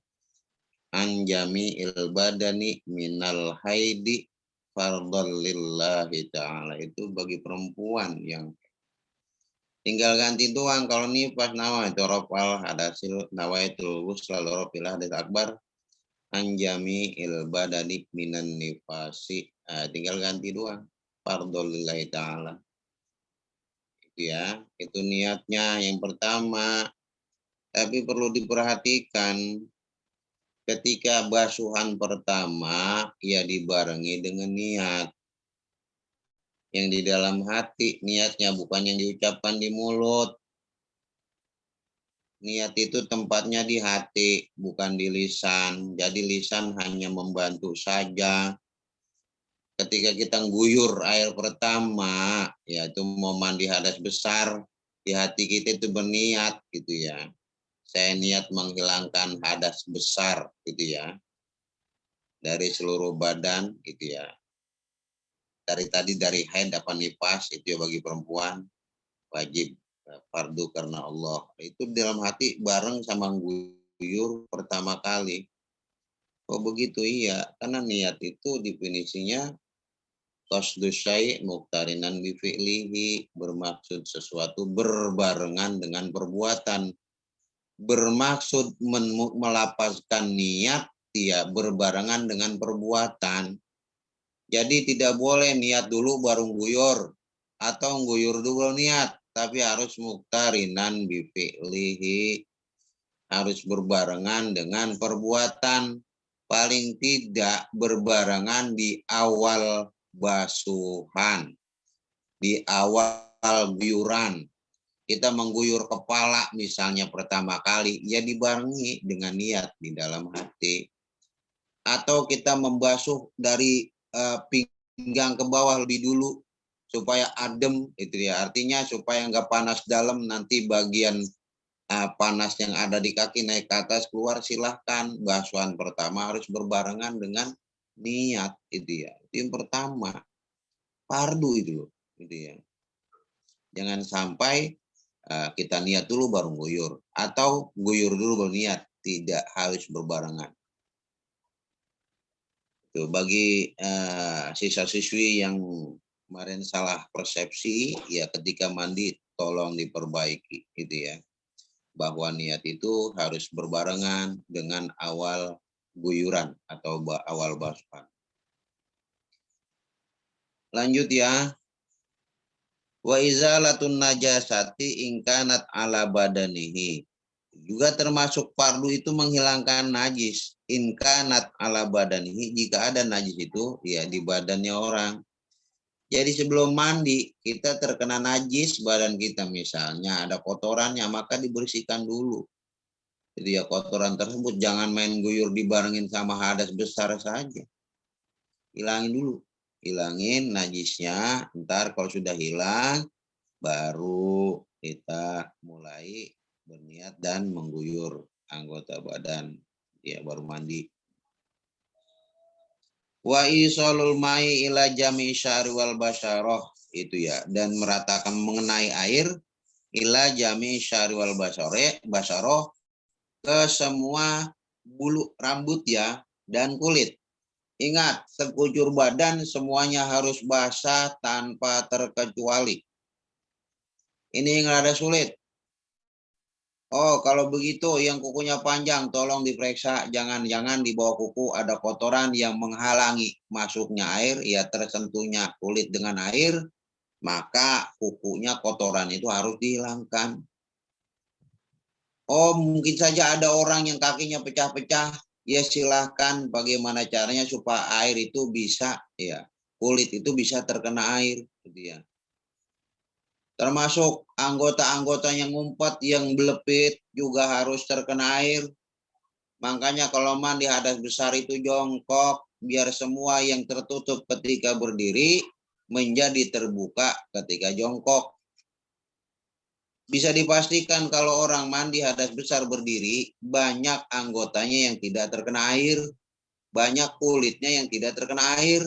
An jami'il badani minal haidi fardhon lillahi ta'ala. Itu bagi perempuan yang tinggal ganti doang. Kalau nifas nawaitu raf'al hadasil nawaitul ghusla li raf'il hadasil akbar anjami badani minan nifasi. Tinggal ganti doang. Fardhon lillahi ta'ala. Itu ya. Itu niatnya yang pertama. Tapi perlu diperhatikan ketika basuhan pertama ya dibarengi dengan niat. Yang di dalam hati niatnya, bukan yang diucapkan di mulut. Niat itu tempatnya di hati, bukan di lisan. Jadi lisan hanya membantu saja. Ketika kita guyur air pertama, yaitu mau mandi hadas besar, di hati kita itu berniat gitu ya. Saya niat menghilangkan hadas besar gitu ya. Dari seluruh badan gitu ya. Dari haid dapat nifas itu ya bagi perempuan wajib fardu karena Allah. Itu dalam hati bareng sama guyur pertama kali. Oh begitu, iya. Karena niat itu definisinya qasdu syai' muqtarinan bi fi'lihi, bermaksud sesuatu berbarengan dengan perbuatan. Bermaksud melapaskan niat ya berbarengan dengan perbuatan. Jadi tidak boleh niat dulu baru guyur atau guyur dulu niat, tapi harus muqtarinan bi fi'lihi, harus berbarengan dengan perbuatan. Paling tidak berbarengan di awal basuhan, di awal guyuran. Kita mengguyur kepala misalnya pertama kali, ya dibarengi dengan niat di dalam hati. Atau kita membasuh dari pinggang ke bawah lebih dulu supaya adem, itu ya. Artinya supaya nggak panas dalam, nanti bagian panas yang ada di kaki naik ke atas keluar, silahkan. Basuhan pertama harus berbarengan dengan niat, itu ya. Itu yang pertama, fardu itu loh, gitu ya. Jangan sampai kita niat dulu baru guyur, atau guyur dulu baru niat, tidak, harus berbarengan. Itu bagi siswa-siswi yang kemarin salah persepsi, ya ketika mandi tolong diperbaiki, gitu ya. Bahwa niat itu harus berbarengan dengan awal guyuran atau awal basuhan. Lanjut ya. Wa izalatun najasati ingkanat ala badanihi. Juga termasuk fardu itu menghilangkan najis. Ingkanat ala badanihi, jika ada najis itu ya di badannya orang. Jadi sebelum mandi kita terkena najis badan kita, misalnya ada kotorannya, maka dibersihkan dulu. Jadi ya kotoran tersebut jangan main guyur dibarengin sama hadas besar saja. Hilangin dulu. Hilangin najisnya, ntar kalau sudah hilang baru kita mulai berniat dan mengguyur anggota badan, ya baru mandi. Wa isalul mai ila jami syari wal basyarah, itu ya, dan meratakan mengenai air ila jami syari wal basaroh, ke semua bulu rambut ya dan kulit. Ingat, sekujur badan semuanya harus basah tanpa terkecuali. Ini yang rada sulit. Oh, kalau begitu yang kukunya panjang tolong diperiksa. Jangan-jangan di bawah kuku ada kotoran yang menghalangi masuknya air, ya tersentuhnya kulit dengan air, maka kukunya kotoran itu harus dihilangkan. Oh, mungkin saja ada orang yang kakinya pecah-pecah, ya silahkan bagaimana caranya supaya air itu bisa, ya kulit itu bisa terkena air, gitu ya. Termasuk anggota-anggota yang ngumpet, yang belepit juga harus terkena air. Makanya kalau mandi hadas besar itu jongkok, biar semua yang tertutup ketika berdiri menjadi terbuka ketika jongkok. Bisa dipastikan kalau orang mandi hadas besar berdiri, banyak anggotanya yang tidak terkena air, banyak kulitnya yang tidak terkena air,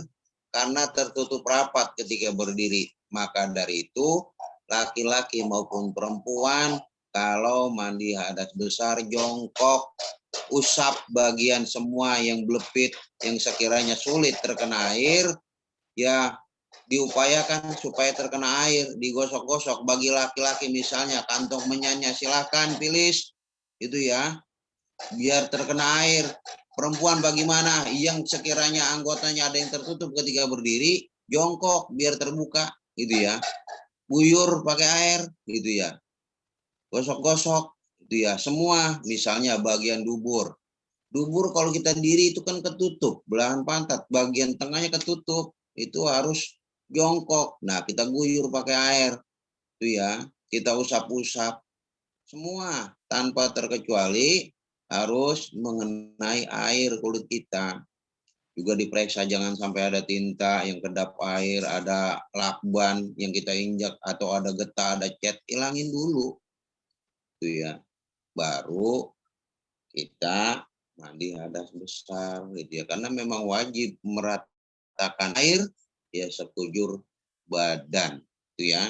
karena tertutup rapat ketika berdiri. Maka dari itu, laki-laki maupun perempuan, kalau mandi hadas besar jongkok, usap bagian semua yang belepit, yang sekiranya sulit terkena air, ya diupayakan supaya terkena air, digosok-gosok. Bagi laki-laki misalnya kantong menyanyi silakan pilih itu ya, biar terkena air. Perempuan bagaimana yang sekiranya anggotanya ada yang tertutup ketika berdiri, jongkok biar terbuka gitu ya. Guyur pakai air gitu ya. Gosok-gosok gitu ya. Semua misalnya bagian dubur. Dubur kalau kita diri itu kan ketutup, belahan pantat, bagian tengahnya ketutup. Itu harus jongkok. Nah, kita guyur pakai air. Itu ya, kita usap-usap. Semua tanpa terkecuali harus mengenai air kulit kita. Juga diperiksa jangan sampai ada tinta yang kedap air, ada lakban yang kita injak atau ada getah, ada cat, hilangin dulu. Itu ya. Baru kita mandi hadas besar gitu ya. Karena memang wajib meratakan air ya sekujur badan itu ya.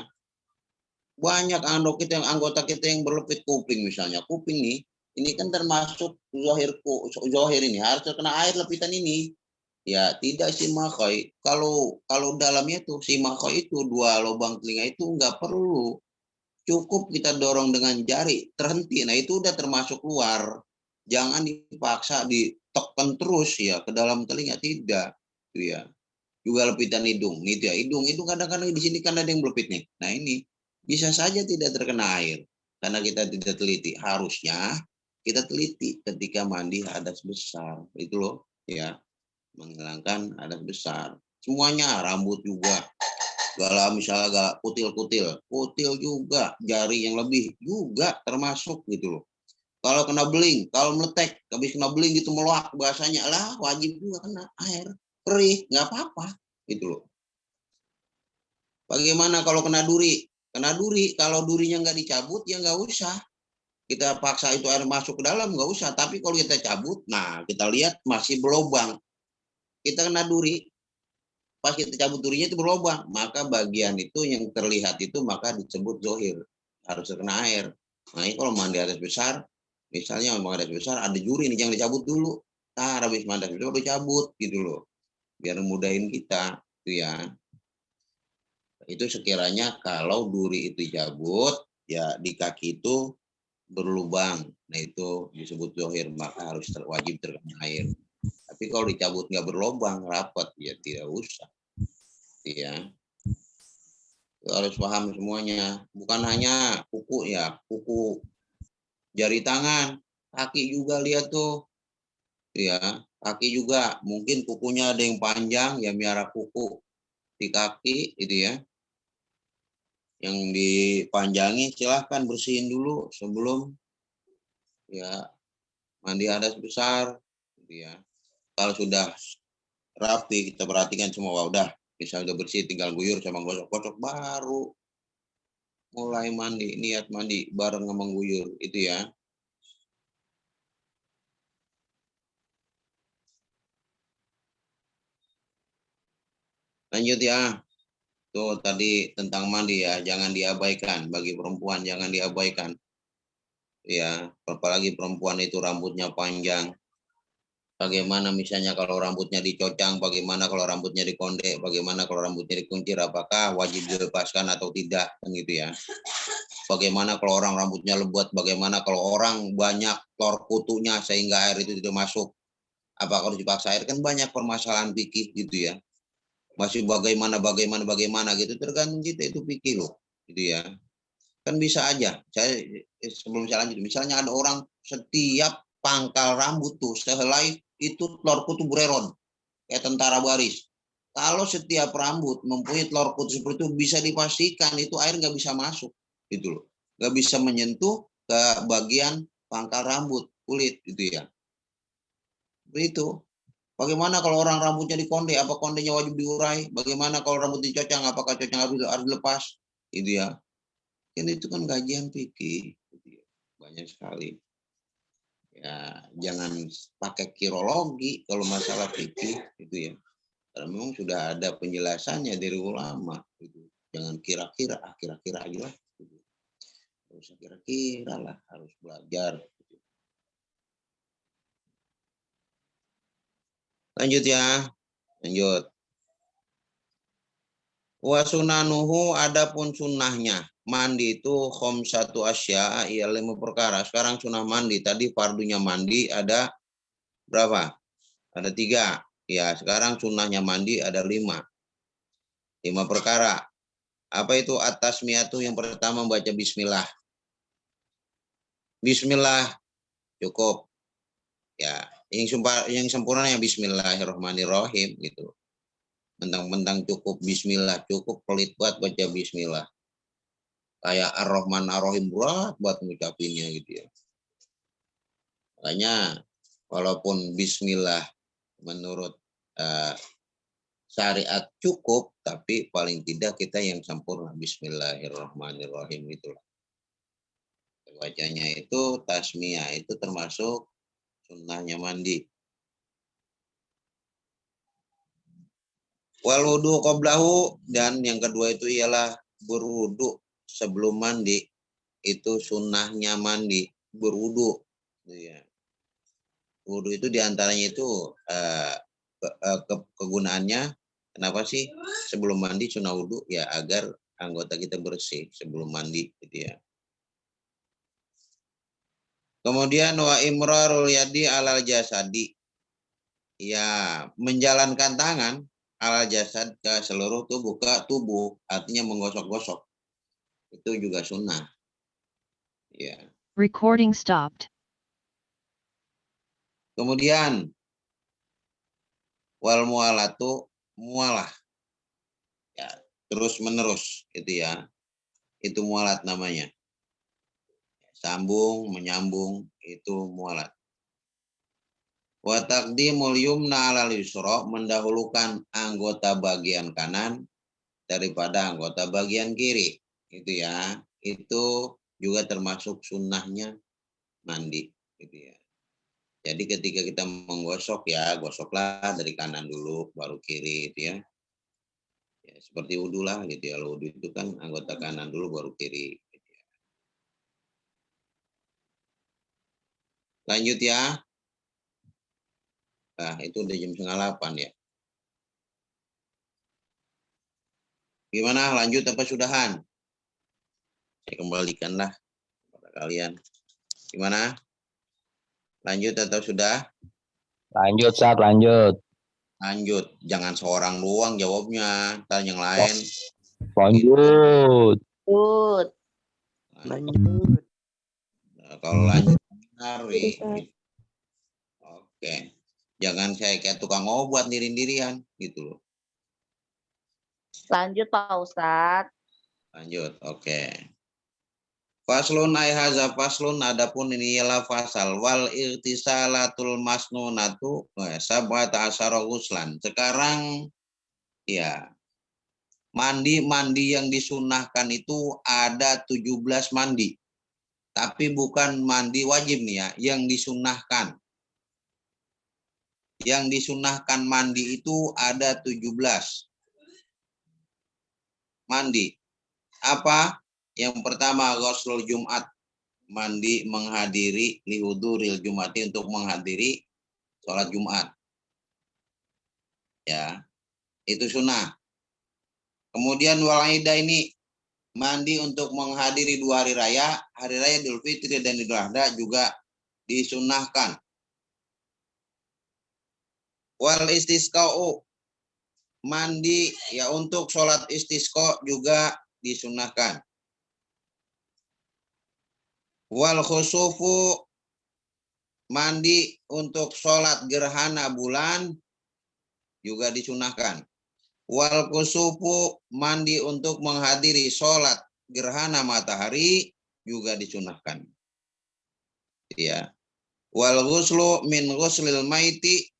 Banyak anggota kita yang berlepit kuping misalnya. Kuping nih, ini kan termasuk zohir ini harus terkena air lepitan ini. Ya tidak si makai. Kalau dalamnya tuh si makai itu dua lubang telinga itu nggak perlu. Cukup kita dorong dengan jari terhenti. Nah itu udah termasuk luar. Jangan dipaksa ditekan terus ya ke dalam telinga, tidak. Itu ya. Juga lepitan hidung, nih ya hidung kadang-kadang di sini kan ada yang belepit nih. Nah ini bisa saja tidak terkena air karena kita tidak teliti. Harusnya kita teliti ketika mandi hadas besar itu loh ya, menghilangkan hadas besar. Semuanya rambut juga. Gala misalnya gala kutil juga, jari yang lebih juga termasuk gitu loh. Kalau kena beling, kalau meletek, habis kena beling gitu meluak bahasanya lah wajib juga kena air. Perih, nggak apa-apa gitu loh. Bagaimana kalau kena duri? Kena duri, kalau durinya nggak dicabut ya nggak usah. Kita paksa itu air masuk ke dalam nggak usah. Tapi kalau kita cabut, nah kita lihat masih berlubang. Kita kena duri, pas kita cabut durinya itu berlubang, maka bagian itu yang terlihat itu maka disebut zohir, harus terkena air. Nah ini kalau mandi hadas besar, misalnya mandi hadas besar ada juri nih, jangan dicabut dulu. Nah habis mandi hadas besar udah cabut gitu loh, biar mudahin kita itu ya. Itu sekiranya kalau duri itu cabut, ya di kaki itu berlubang, nah itu disebut zohir, maka harus wajib terkena air. Tapi kalau dicabut nggak berlubang rapat, ya tidak usah. Ya, harus paham semuanya. Bukan hanya kuku ya, kuku jari tangan, kaki juga lihat tuh. Ya, kaki juga mungkin kukunya ada yang panjang, ya miara kuku di kaki itu ya. Yang dipanjangi silahkan bersihin dulu sebelum ya mandi hadas besar gitu ya. Kalau sudah rapi kita perhatikan semua, wah, udah bisa udah bersih, tinggal guyur sama gosok-gosok baru mulai mandi, niat mandi bareng sama guyur itu ya. Lanjut ya. Itu tadi tentang mandi ya, jangan diabaikan. Bagi perempuan jangan diabaikan. Ya, apalagi perempuan itu rambutnya panjang. Bagaimana misalnya kalau rambutnya dicocang, bagaimana kalau rambutnya dikonde, bagaimana kalau rambutnya dikuncir, apakah wajib dilepaskan atau tidak, kan gitu ya. Bagaimana kalau orang rambutnya lebat, bagaimana kalau orang banyak telur kutunya sehingga air itu tidak masuk, apakah harus dipaksa air, kan banyak permasalahan fikih gitu ya. Masih bagaimana gitu, tergantung kita itu fikih loh, gitu ya. Kan bisa aja, saya sebelum saya lanjut, misalnya ada orang setiap pangkal rambut tuh sehelai itu telur kutu bureron, kayak tentara baris. Kalau setiap rambut mempunyai telur kutu seperti itu, bisa dipastikan itu air nggak bisa masuk, gitu loh. Nggak bisa menyentuh ke bagian pangkal rambut, kulit, gitu ya. Begitu. Bagaimana kalau orang rambutnya dikonde, apa kondenya wajib diurai? Bagaimana kalau rambut dicocang, apakah cocang harus dilepas? Gitu ya. Kan itu kan kajian fikih, gitu ya. Banyak sekali. Ya, jangan pakai kirologi kalau masalah fikih, gitu ya. Karena memang sudah ada penjelasannya dari ulama, gitu. Jangan kira-kira, kira-kira aja lah. Gitu. Gak usah kira-kira lah, harus belajar. Gitu. Lanjut ya, lanjut. Wa sunanuhu, adapun sunnahnya. Mandi itu khamsatu asya, ia 5 perkara. Sekarang sunnah mandi. Tadi fardunya mandi ada berapa? Ada 3. Ya, sekarang sunnahnya mandi ada 5. 5 perkara. Apa itu at-tasmiyatu? Yang pertama membaca bismillah. Bismillah cukup. Ya, yang sempurna yang bismillahirrahmanirrahim gitu. Mentang-mentang cukup bismillah, cukup pelit buat baca bismillah. Kayak ar-Rahman ar-Rahim berat buat ngucapinnya gitu ya. Makanya walaupun bismillah menurut syariat cukup, tapi paling tidak kita yang sempurna bismillahirrahmanirrahim itulah. Bacanya itu tasmiyah, itu termasuk sunnahnya mandi. Wal wudu qablahu, dan yang kedua itu ialah berwudu sebelum mandi. Itu sunnahnya mandi, berwudu. Ya. Wudu itu diantaranya itu kegunaannya, kenapa sih sebelum mandi sunnah wudu? Ya agar anggota kita bersih sebelum mandi gitu ya. Kemudian wa imrarul yadi alal jasadi. Ya, menjalankan tangan alal jasad ke seluruh tubuh, artinya menggosok-gosok. Itu juga sunnah. Ya. Recording stopped. Kemudian wal mualatu, mualah. Ya, terus menerus gitu ya. Itu mualat namanya. Sambung, menyambung, itu mualat. Wa taqdimul yumna 'alal yusra, mendahulukan anggota bagian kanan daripada anggota bagian kiri. Itu ya. Itu juga termasuk sunnahnya mandi gitu ya. Jadi ketika kita menggosok ya, gosoklah dari kanan dulu baru kiri gitu ya. Ya seperti wudhu lah gitu ya. Wudhu itu kan anggota kanan dulu baru kiri. Gitu ya. Lanjut ya. Nah, itu udah jam 7:30 ya. Gimana, lanjut apa sudahan? Saya kembalikanlah kepada kalian. Gimana? Lanjut atau sudah? Lanjut, Sat, lanjut. Lanjut. Jangan seorang doang jawabnya. Ntar yang lain. Lanjut. Lanjut. Nah, kalau lanjut, hari. Oke. Jangan saya kayak tukang obat diri-dirian gitu loh. Lanjut Pak Ustadz. Lanjut, oke. Faslun aihaza faslun, adapun ini ialah fasal wal irtisalatul masnunatu sab'ata asyara ghuslan. Sekarang ya, mandi yang disunahkan itu ada 17 mandi. Tapi bukan mandi wajib nih ya, yang disunahkan. Yang disunahkan mandi itu ada 17. mandi. Apa? Yang pertama ghuslul Jumat, mandi menghadiri lihuduril Jumati, untuk menghadiri sholat Jumat. Ya, itu sunnah. Kemudian wal Aida ini mandi untuk menghadiri 2 hari raya Idul Fitri dan Idul Adha juga disunahkan. Wal istisqa'u, mandi ya untuk sholat istisqa juga disunahkan. Wal khusufu, mandi untuk sholat gerhana bulan juga disunahkan. Wal kusufu, mandi untuk menghadiri sholat gerhana matahari juga disunahkan. Ya. Wal ghuslu min ghuslil maiti,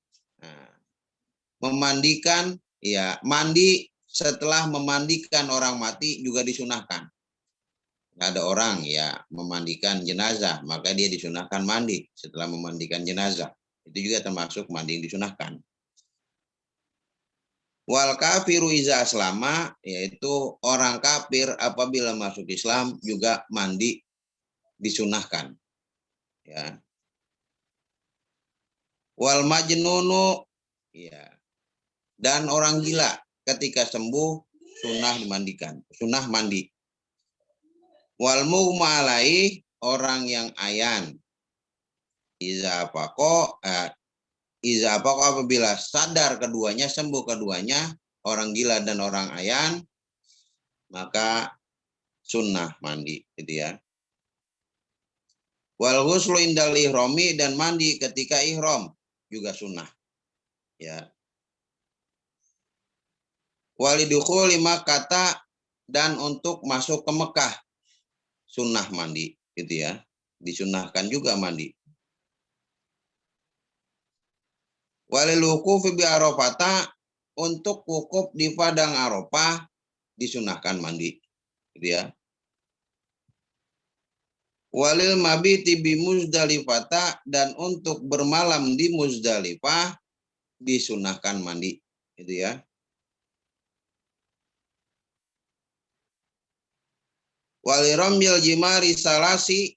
memandikan, ya, mandi setelah memandikan orang mati juga disunahkan. Ada orang ya memandikan jenazah, maka dia disunahkan mandi setelah memandikan jenazah. Itu juga termasuk mandi yang disunahkan. Wal kafiru iza aslama, yaitu orang kafir apabila masuk Islam juga mandi disunahkan. Ya. Wal majnunu, ya, dan orang gila ketika sembuh sunnah dimandikan, sunnah mandi. Wal mughma alaih, orang yang ayan. Iza apako apabila sadar keduanya, sembuh keduanya, orang gila dan orang ayan, maka sunnah mandi, gitu ya. Wal ghuslu indal ihrami, dan mandi ketika ihram juga sunnah. Ya. Walidukhuli Makkah, dan untuk masuk ke Mekah sunnah mandi, gitu ya. Disunahkan juga mandi. Walil wuqufi bi Arafah, untuk wukuf di padang Arafah disunahkan mandi, gitu ya. Walil mabiti bi Muzdalifah, dan untuk bermalam di Muzdalifah disunahkan mandi, gitu ya. Waliramyil jimari salasi,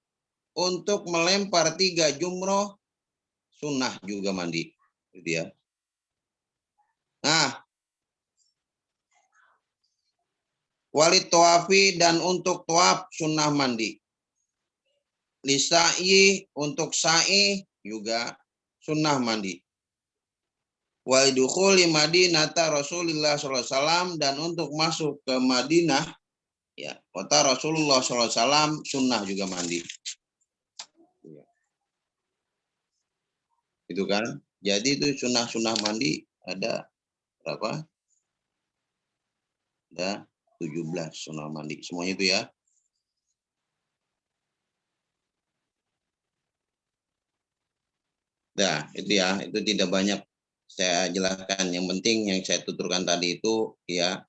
untuk melempar 3 jumroh sunnah juga mandi, gitu ya. Nah, walit tawafi, dan untuk tawaf sunnah mandi. Lisa'i, untuk sa'i juga sunnah mandi. Walidukhuli Madinata Rasulullah SAW, dan untuk masuk ke Madinah, ya, kota Rasulullah SAW, sunnah juga mandi. Itu kan. Jadi itu sunnah-sunnah mandi ada berapa? Ada 17 sunnah mandi. Semuanya itu ya. Nah, itu ya. Itu tidak banyak saya jelaskan. Yang penting yang saya tuturkan tadi itu ya,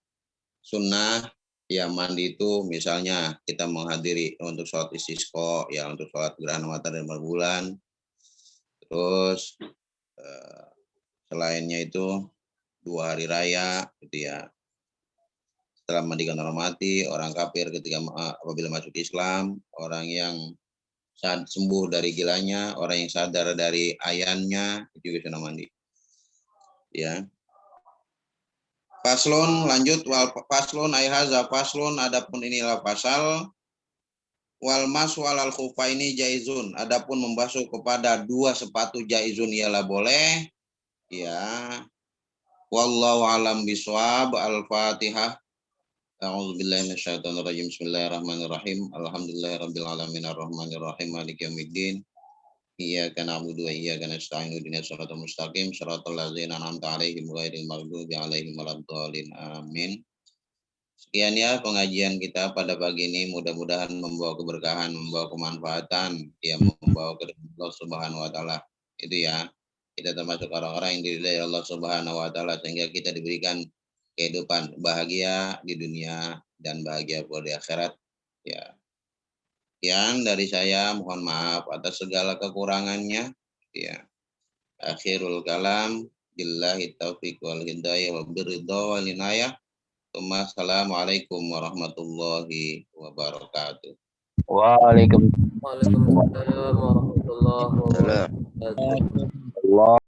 sunnah ya mandi itu misalnya kita menghadiri untuk sholat istisqa, ya, untuk sholat gerhana matahari dan bulan. Terus selainnya itu 2 hari raya, gitu ya. Setelah memandikan orang mati, orang kafir ketika apabila masuk Islam, orang yang sembuh dari gilanya, orang yang sadar dari ayannya, itu juga sunnah mandi. Ya. Paslon, lanjut. Wal paslon ayhaza paslon, adapun inilah pasal. Wal masu alal khufaini jaizun, adapun membasuh kepada 2 sepatu jaizun ialah boleh. Ya. Wallahu alam biswab. Al-Fatihah. A'udzubillahi minasyaitonirrajim. Bismillahirrahmanirrahim. Alhamdulillahirabbil alamin arrahmanirrahim maliki yaumiddin. Iyyaka na'budu wa iyyaka nasta'in ihdinas siratal mustaqim siratal ladzina an'amta 'alaihim ghairil maghdubi 'alaihim waladdallin. Amin. Sekian ya pengajian kita pada pagi ini, mudah-mudahan membawa keberkahan, membawa kemanfaatan, ya, membawa keridhaan Allah Subhanahu wa taala. Itu ya. Kita termasuk orang-orang yang diridai Allah Subhanahu wa taala sehingga kita diberikan kehidupan bahagia di dunia dan bahagia pula di akhirat. Ya. Sekian dari saya, mohon maaf atas segala kekurangannya. Ya. Akhirul kalam, billahi taufiq wal hidayah wa biridha wal inayah. Assalamualaikum warahmatullahi wabarakatuh. Waalaikumsalam warahmatullahi wabarakatuh.